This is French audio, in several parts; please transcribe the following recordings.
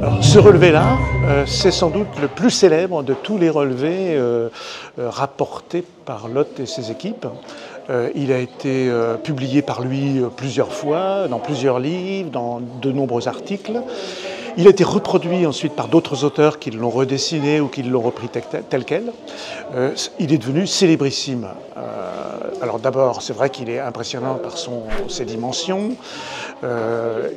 Alors, ce relevé-là, c'est sans doute le plus célèbre de tous les relevés rapportés par Lotte et ses équipes. Il a été publié par lui plusieurs fois, dans plusieurs livres, dans de nombreux articles. Il a été reproduit ensuite par d'autres auteurs qui l'ont redessiné ou qui l'ont repris tel quel. Il est devenu célébrissime. Alors d'abord, c'est vrai qu'il est impressionnant par ses dimensions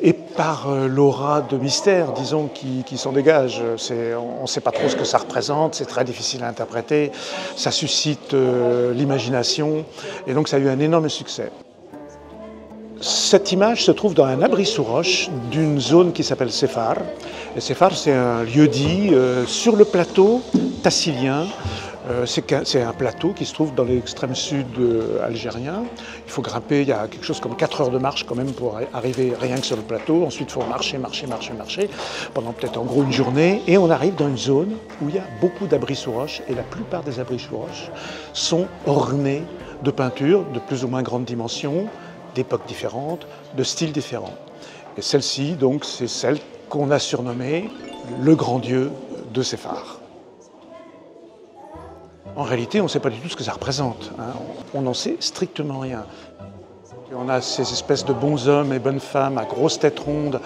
et par l'aura de mystère, disons, qui s'en dégage. On ne sait pas trop ce que ça représente, c'est très difficile à interpréter, ça suscite l'imagination, et donc ça a eu un énorme succès. Cette image se trouve dans un abri sous roche d'une zone qui s'appelle Céphare. Et Céphare, c'est un lieu-dit sur le plateau tassilien. C'est un plateau qui se trouve dans l'extrême sud algérien. Il faut grimper, il y a quelque chose comme 4 heures de marche quand même pour arriver rien que sur le plateau. Ensuite, il faut marcher pendant peut-être en gros une journée. Et on arrive dans une zone où il y a beaucoup d'abris sous roche. Et la plupart des abris sous roche sont ornés de peintures de plus ou moins grande dimension, d'époques différentes, de styles différents. Et celle-ci, donc, c'est celle qu'on a surnommée le grand dieu de Céphare. En réalité, on ne sait pas du tout ce que ça représente. On n'en sait strictement rien. On a ces espèces de bons hommes et bonnes femmes à grosses têtes rondes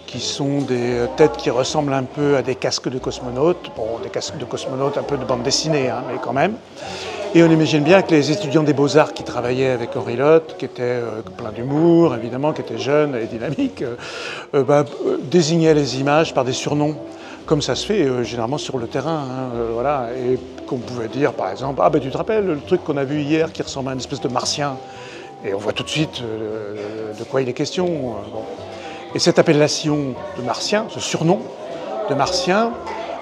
qui sont des têtes qui ressemblent un peu à des casques de cosmonautes. Bon, des casques de cosmonautes un peu de bande dessinée, mais quand même. Et on imagine bien que les étudiants des Beaux-Arts qui travaillaient avec Henri Lotte, qui étaient plein d'humour, évidemment, qui étaient jeunes et dynamiques, désignaient les images par des surnoms, comme ça se fait généralement sur le terrain. Voilà. Et qu'on pouvait dire, par exemple, « Ah ben tu te rappelles le truc qu'on a vu hier qui ressemble à une espèce de martien ?» Et on voit tout de suite de quoi il est question. Bon. Et cette appellation de martien, ce surnom de martien,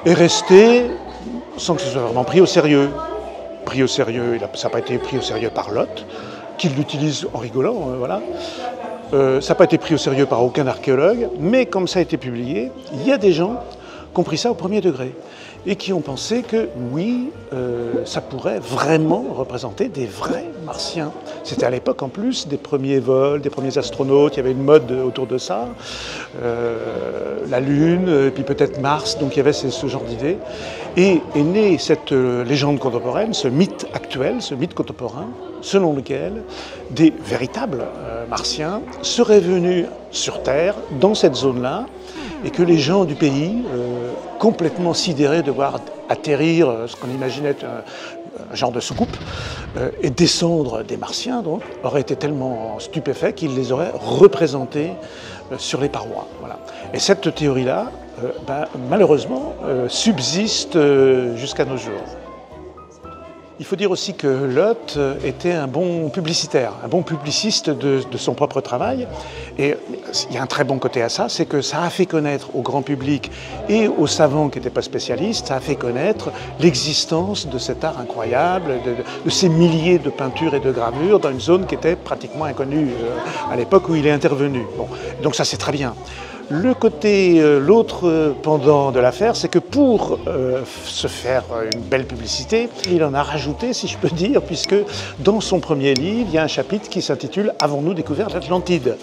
est resté sans que ce soit vraiment pris au sérieux. Pris au sérieux, ça n'a pas été pris au sérieux par Lotte, qui l'utilise en rigolant, voilà. Ça n'a pas été pris au sérieux par aucun archéologue, mais comme ça a été publié, il y a des gens qui ont pris ça au premier degré et qui ont pensé que oui, ça pourrait vraiment représenter des vrais martiens. C'était à l'époque en plus des premiers vols, des premiers astronautes, il y avait une mode autour de ça, la Lune, et puis peut-être Mars, donc il y avait ce genre d'idées. Et est née cette légende contemporaine, ce mythe actuel, ce mythe contemporain, selon lequel des véritables martiens seraient venus sur Terre, dans cette zone-là, et que les gens du pays, complètement sidérés de voir atterrir ce qu'on imaginait être un genre de soucoupe, et descendre des martiens, donc, auraient été tellement stupéfaits qu'ils les auraient représentés sur les parois. Voilà. Et cette théorie-là, malheureusement, subsiste jusqu'à nos jours. Il faut dire aussi que Lotte était un bon publicitaire, un bon publiciste de son propre travail. Et il y a un très bon côté à ça, c'est que ça a fait connaître au grand public et aux savants qui n'étaient pas spécialistes, ça a fait connaître l'existence de cet art incroyable, de ces milliers de peintures et de gravures dans une zone qui était pratiquement inconnue à l'époque où il est intervenu. Bon, donc ça c'est très bien. Le côté, l'autre pendant de l'affaire, c'est que pour se faire une belle publicité, il en a rajouté, si je peux dire, puisque dans son premier livre, il y a un chapitre qui s'intitule « Avons-nous découvert l'Atlantide ?»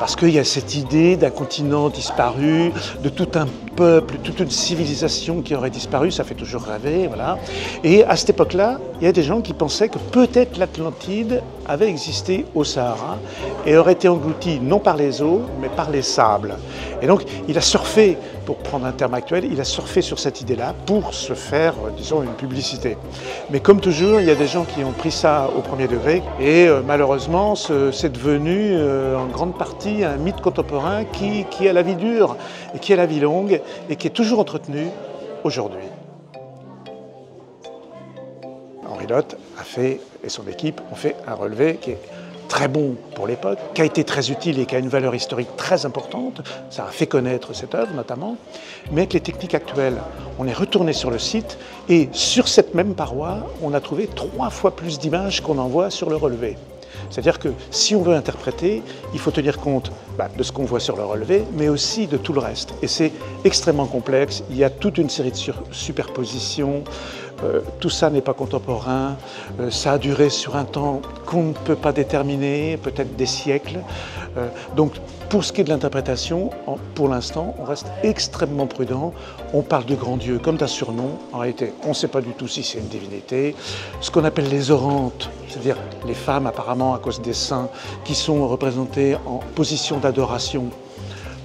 Parce qu'il y a cette idée d'un continent disparu, de tout un peuple, toute une civilisation qui aurait disparu, ça fait toujours rêver, voilà. Et à cette époque-là, il y a des gens qui pensaient que peut-être l'Atlantide avait existé au Sahara et aurait été engloutie non par les eaux, mais par les sables. Et donc, il a surfé, pour prendre un terme actuel, il a surfé sur cette idée-là pour se faire, disons, une publicité. Mais comme toujours, il y a des gens qui ont pris ça au premier degré et malheureusement, c'est devenu en grande partie un mythe contemporain qui a la vie dure et qui a la vie longue et qui est toujours entretenu aujourd'hui. Henri Lotte a fait, et son équipe ont fait un relevé qui est très bon pour l'époque, qui a été très utile et qui a une valeur historique très importante. Ça a fait connaître cette œuvre notamment. Mais avec les techniques actuelles, on est retourné sur le site et sur cette même paroi, on a trouvé 3 fois plus d'images qu'on en voit sur le relevé. C'est-à-dire que si on veut interpréter, il faut tenir compte de ce qu'on voit sur le relevé, mais aussi de tout le reste. Et c'est extrêmement complexe, il y a toute une série de superpositions, tout ça n'est pas contemporain, ça a duré sur un temps qu'on ne peut pas déterminer, peut-être des siècles. Donc pour ce qui est de l'interprétation, pour l'instant, on reste extrêmement prudent. On parle de grand Dieu comme d'un surnom. En réalité, on ne sait pas du tout si c'est une divinité. Ce qu'on appelle les orantes, c'est-à-dire les femmes apparemment à cause des saints qui sont représentées en position d'adoration.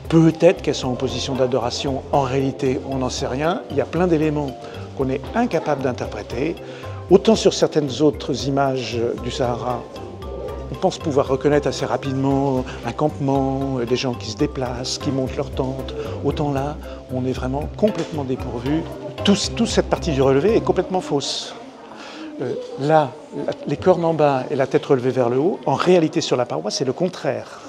Peut-être qu'elles sont en position d'adoration, en réalité on n'en sait rien. Il y a plein d'éléments qu'on est incapable d'interpréter. Autant sur certaines autres images du Sahara, on pense pouvoir reconnaître assez rapidement un campement, des gens qui se déplacent, qui montent leur tente. Autant là, on est vraiment complètement dépourvu. Toute cette partie du relevé est complètement fausse. Là, les cornes en bas et la tête relevée vers le haut, en réalité sur la paroi, c'est le contraire.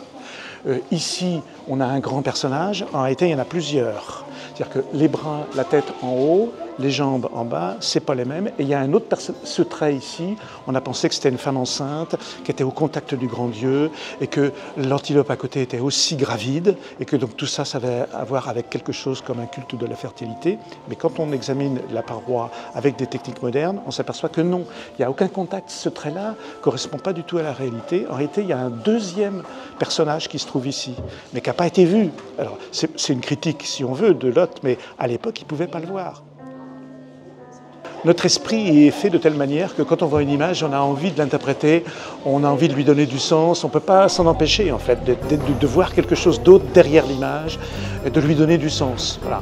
Ici, on a un grand personnage, en réalité, il y en a plusieurs. C'est-à-dire que les bras, la tête en haut, les jambes en bas, c'est pas les mêmes. Et il y a un autre ce trait ici, on a pensé que c'était une femme enceinte, qui était au contact du grand Dieu, et que l'antilope à côté était aussi gravide, et que donc tout ça, ça avait à voir avec quelque chose comme un culte de la fertilité. Mais quand on examine la paroi avec des techniques modernes, on s'aperçoit que non, il n'y a aucun contact. Ce trait-là ne correspond pas du tout à la réalité. En réalité, il y a un deuxième personnage qui se trouve ici, mais qui n'a pas été vu. Alors, c'est une critique, si on veut, de Lot, mais à l'époque, il ne pouvait pas le voir. Notre esprit est fait de telle manière que quand on voit une image, on a envie de l'interpréter, on a envie de lui donner du sens, on ne peut pas s'en empêcher en fait, de voir quelque chose d'autre derrière l'image, et de lui donner du sens. Voilà.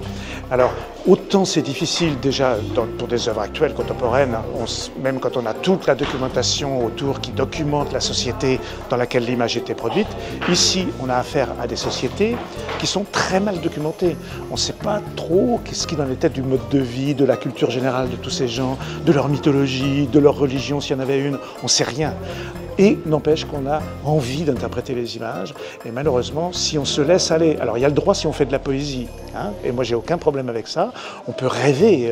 Alors, autant c'est difficile déjà pour des œuvres actuelles, contemporaines, même quand on a toute la documentation autour qui documente la société dans laquelle l'image était produite, ici on a affaire à des sociétés qui sont très mal documentées. On ne sait pas trop ce qui dans les têtes du mode de vie, de la culture générale de tous ces gens, de leur mythologie, de leur religion s'il y en avait une, on ne sait rien. Et n'empêche qu'on a envie d'interpréter les images. Et malheureusement, si on se laisse aller, alors il y a le droit si on fait de la poésie, hein, et moi j'ai aucun problème avec ça, on peut rêver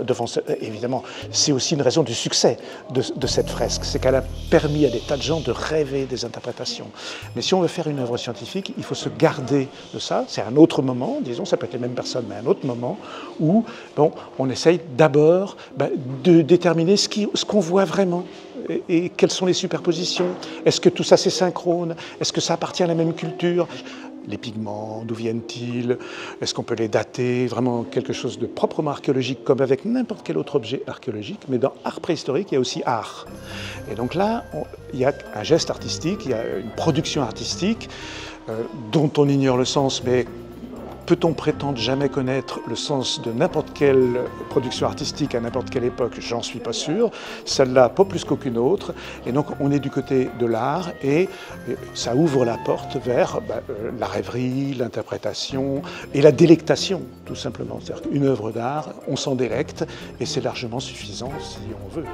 devant ça. Évidemment, c'est aussi une raison du succès de cette fresque, c'est qu'elle a permis à des tas de gens de rêver des interprétations. Mais si on veut faire une œuvre scientifique, il faut se garder de ça. C'est un autre moment, disons, ça peut être les mêmes personnes, mais un autre moment où bon, on essaye d'abord de déterminer ce qu'on voit vraiment. Et quelles sont les superpositions? Est-ce que tout ça c'est synchrone? Est-ce que ça appartient à la même culture? Les pigments, d'où viennent-ils? Est-ce qu'on peut les dater? Vraiment quelque chose de proprement archéologique, comme avec n'importe quel autre objet archéologique. Mais dans art préhistorique, il y a aussi art. Et donc là, il y a un geste artistique, il y a une production artistique dont on ignore le sens, mais peut-on prétendre jamais connaître le sens de n'importe quelle production artistique à n'importe quelle époque? J'en suis pas sûr. Celle-là, pas plus qu'aucune autre. Et donc, on est du côté de l'art et ça ouvre la porte vers la rêverie, l'interprétation et la délectation, tout simplement. C'est-à-dire qu'une œuvre d'art, on s'en délecte et c'est largement suffisant si on veut.